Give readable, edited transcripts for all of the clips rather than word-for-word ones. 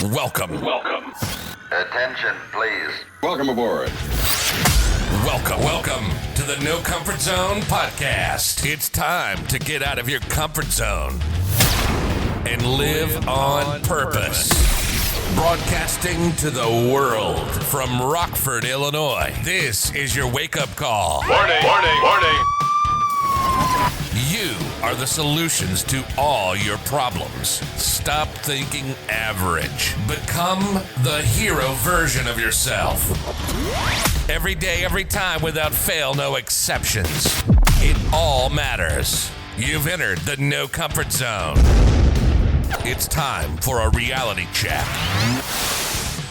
Welcome. Attention, please. Welcome aboard. Welcome to the No Comfort Zone podcast. It's time to get out of your comfort zone and live on purpose. Broadcasting to the world from Rockford, Illinois. This is your wake-up call. Warning. You are the solutions to all your problems. Stop thinking average. Become the hero version of yourself. Every day, every time, without fail, no exceptions. It all matters. You've entered the No Comfort Zone. It's time for a reality check.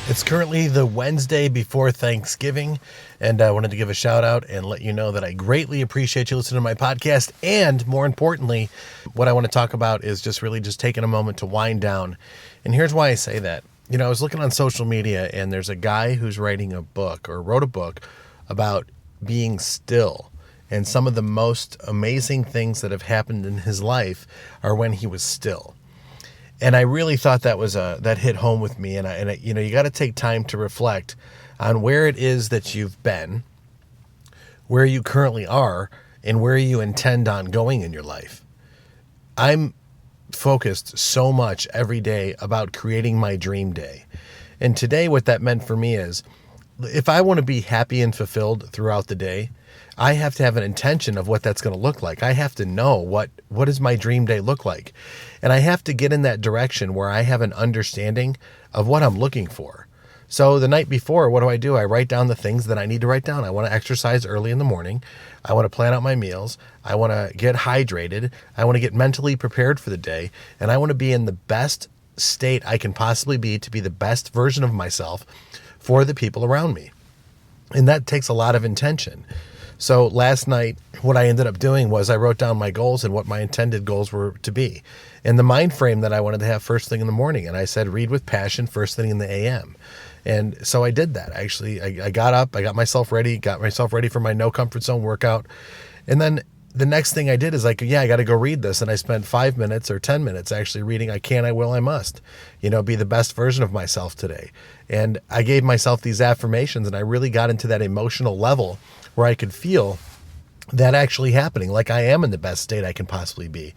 It's currently the Wednesday before Thanksgiving, and I wanted to give a shout out and let you know that I greatly appreciate you listening to my podcast. And more importantly, what I want to talk about is just taking a moment to wind down. And here's why I say that. You know, I was looking on social media, and there's a guy who's writing a book or wrote a book about being still. And some of the most amazing things that have happened in his life are when he was still. And I really thought that was that hit home with me. And I you know, you got to take time to reflect on where it is that you've been, where you currently are, and where you intend on going in your life. I'm focused so much every day about creating my dream day. And today, what that meant for me is, if I want to be happy and fulfilled throughout the day, I have to have an intention of what that's going to look like. I have to know what does my dream day look like. And I have to get in that direction where I have an understanding of what I'm looking for. So the night before, what do? I write down the things that I need to write down. I want to exercise early in the morning. I want to plan out my meals. I want to get hydrated. I want to get mentally prepared for the day. And I want to be in the best state I can possibly be to be the best version of myself for the people around me. And that takes a lot of intention. So last night, what I ended up doing was I wrote down my goals and what my intended goals were to be, and the mind frame that I wanted to have first thing in the morning. And I said, read with passion first thing in the AM. And so I did that. Actually, I got up, I got myself ready for my No Comfort Zone workout. And then the next thing I did is I got to go read this. And I spent 5 minutes or 10 minutes actually reading I Can, I Will, I Must, be the best version of myself today. And I gave myself these affirmations, and I really got into that emotional level where I could feel that actually happening, like I am in the best state I can possibly be.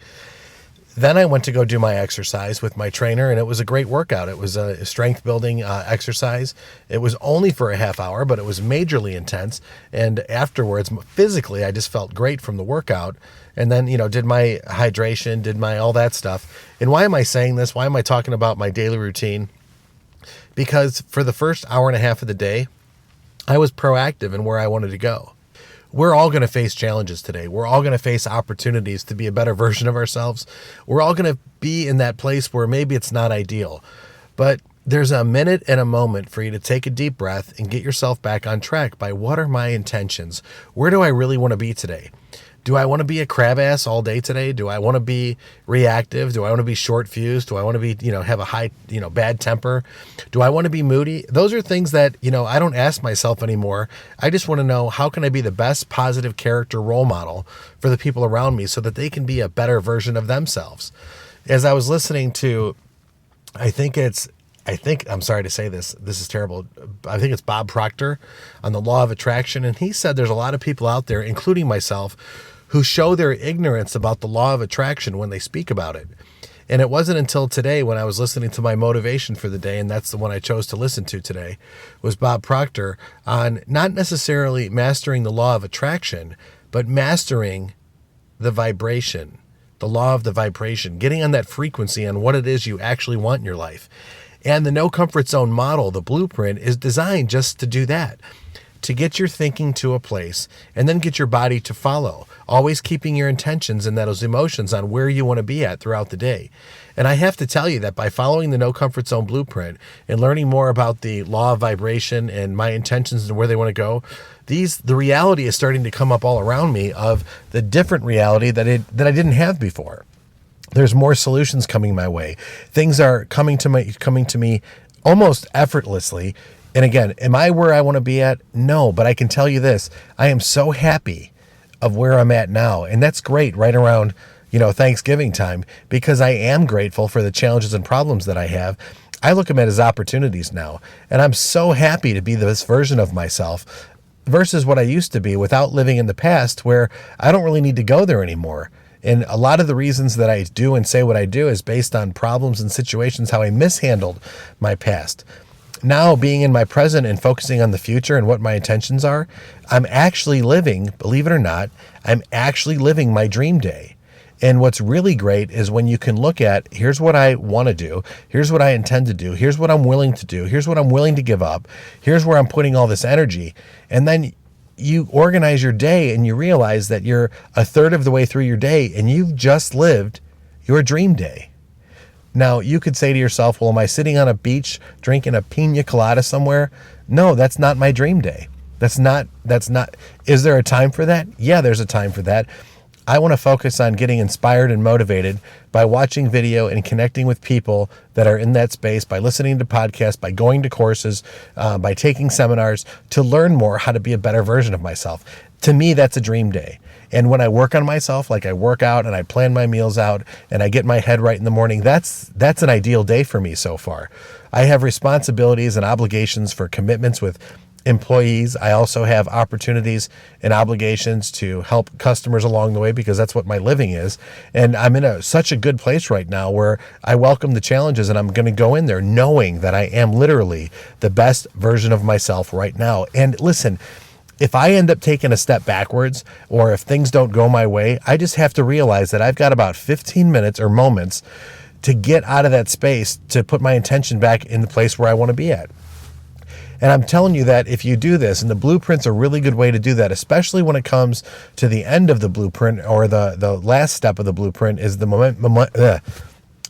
Then I went to go do my exercise with my trainer, and it was a great workout. It was a strength building exercise. It was only for a half hour, but it was majorly intense. And afterwards, physically, I just felt great from the workout. And then, did my hydration, did my all that stuff. And why am I saying this? Why am I talking about my daily routine? Because for the first hour and a half of the day, I was proactive in where I wanted to go. We're all going to face challenges today. We're all going to face opportunities to be a better version of ourselves. We're all going to be in that place where maybe it's not ideal, but there's a minute and a moment for you to take a deep breath and get yourself back on track by what are my intentions? Where do I really want to be today? Do I want to be a crab ass all day today? Do I want to be reactive? Do I want to be short fused? Do I want to be, have a high, bad temper? Do I want to be moody? Those are things that, I don't ask myself anymore. I just want to know, how can I be the best positive character role model for the people around me so that they can be a better version of themselves? As I was listening to, I'm sorry to say this is terrible. I think it's Bob Proctor on the law of attraction. And he said there's a lot of people out there, including myself, who show their ignorance about the law of attraction when they speak about it. And it wasn't until today when I was listening to my motivation for the day, and that's the one I chose to listen to today, was Bob Proctor on not necessarily mastering the law of attraction, but mastering the vibration, the law of the vibration, getting on that frequency on what it is you actually want in your life. And the No Comfort Zone model, the blueprint, is designed just to do that, to get your thinking to a place and then get your body to follow, always keeping your intentions and those emotions on where you want to be at throughout the day. And I have to tell you that by following the No Comfort Zone blueprint and learning more about the law of vibration and my intentions and where they want to go, the reality is starting to come up all around me of the different reality that I didn't have before. There's more solutions coming my way. Things are coming to me almost effortlessly. And again, am I where I want to be at? No, but I can tell you this. I am so happy of where I'm at now. And that's great right around, Thanksgiving time, because I am grateful for the challenges and problems that I have. I look at them as opportunities now, and I'm so happy to be this version of myself versus what I used to be without living in the past, where I don't really need to go there anymore. And a lot of the reasons that I do and say what I do is based on problems and situations, how I mishandled my past. Now, being in my present and focusing on the future and what my intentions are, I'm actually living, believe it or not, I'm actually living my dream day. And what's really great is when you can look at, here's what I want to do, here's what I intend to do, here's what I'm willing to do, here's what I'm willing to give up, here's where I'm putting all this energy. And then you organize your day and you realize that you're a third of the way through your day and you've just lived your dream day. Now, you could say to yourself, well, am I sitting on a beach drinking a pina colada somewhere? No, that's not my dream day. That's not. Is there a time for that? Yeah, there's a time for that. I want to focus on getting inspired and motivated by watching video and connecting with people that are in that space, by listening to podcasts, by going to courses, by taking seminars to learn more how to be a better version of myself. To me, that's a dream day. And when I work on myself, like I work out and I plan my meals out and I get my head right in the morning, that's an ideal day for me so far. I have responsibilities and obligations for commitments with employees. I also have opportunities and obligations to help customers along the way, because that's what my living is. And I'm in such a good place right now where I welcome the challenges, and I'm going to go in there knowing that I am literally the best version of myself right now. And listen, if I end up taking a step backwards, or if things don't go my way, I just have to realize that I've got about 15 minutes or moments to get out of that space to put my intention back in the place where I want to be at. And I'm telling you that if you do this, and the blueprint's a really good way to do that, especially when it comes to the end of the blueprint, or the last step of the blueprint is the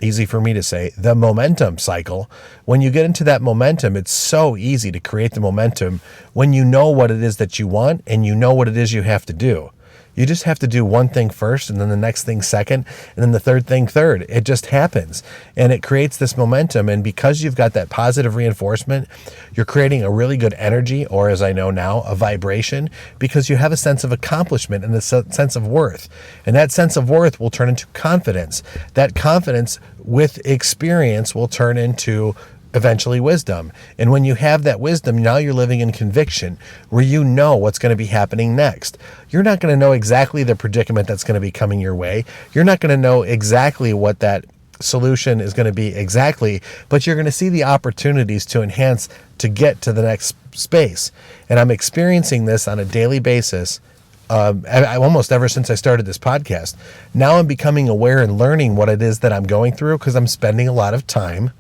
easy for me to say, the momentum cycle. When you get into that momentum, it's so easy to create the momentum when you know what it is that you want and you know what it is you have to do. You just have to do one thing first, and then the next thing second, and then the third thing third. It just happens, and it creates this momentum. And because you've got that positive reinforcement, you're creating a really good energy, or as I know now, a vibration, because you have a sense of accomplishment and a sense of worth. And that sense of worth will turn into confidence. That confidence with experience will turn into eventually wisdom. And when you have that wisdom, now you're living in conviction, where you know what's going to be happening next. You're not going to know exactly the predicament that's going to be coming your way. You're not going to know exactly what that solution is going to be exactly, but you're going to see the opportunities to enhance, to get to the next space. And I'm experiencing this on a daily basis. I almost ever since I started this podcast. Now I'm becoming aware and learning what it is that I'm going through, because I'm spending a lot of time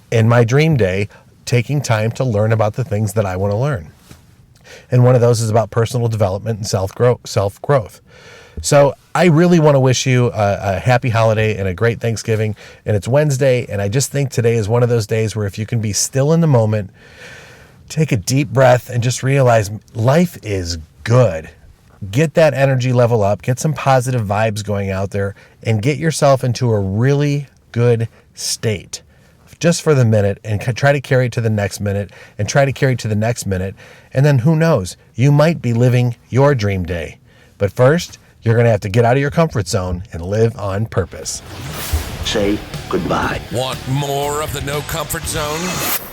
in my dream day, taking time to learn about the things that I want to learn. And one of those is about personal development and self-growth. So I really want to wish you a happy holiday and a great Thanksgiving. And it's Wednesday, and I just think today is one of those days where if you can be still in the moment, take a deep breath, and just realize life is good. Get that energy level up, get some positive vibes going out there, and get yourself into a really good state. Just for the minute, and try to carry it to the next minute, and try to carry it to the next minute. And then who knows, you might be living your dream day. But first, you're going to have to get out of your comfort zone and live on purpose. Say goodbye. Want more of the No Comfort Zone?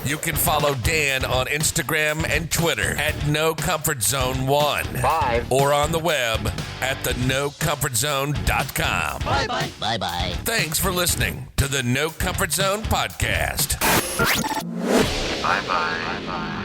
You can follow Dan on Instagram and Twitter at NoComfortZone1. Bye. Or on the web at thenocomfortzone.com. Bye-bye. Bye-bye. Thanks for listening to the No Comfort Zone podcast. Bye-bye. Bye-bye.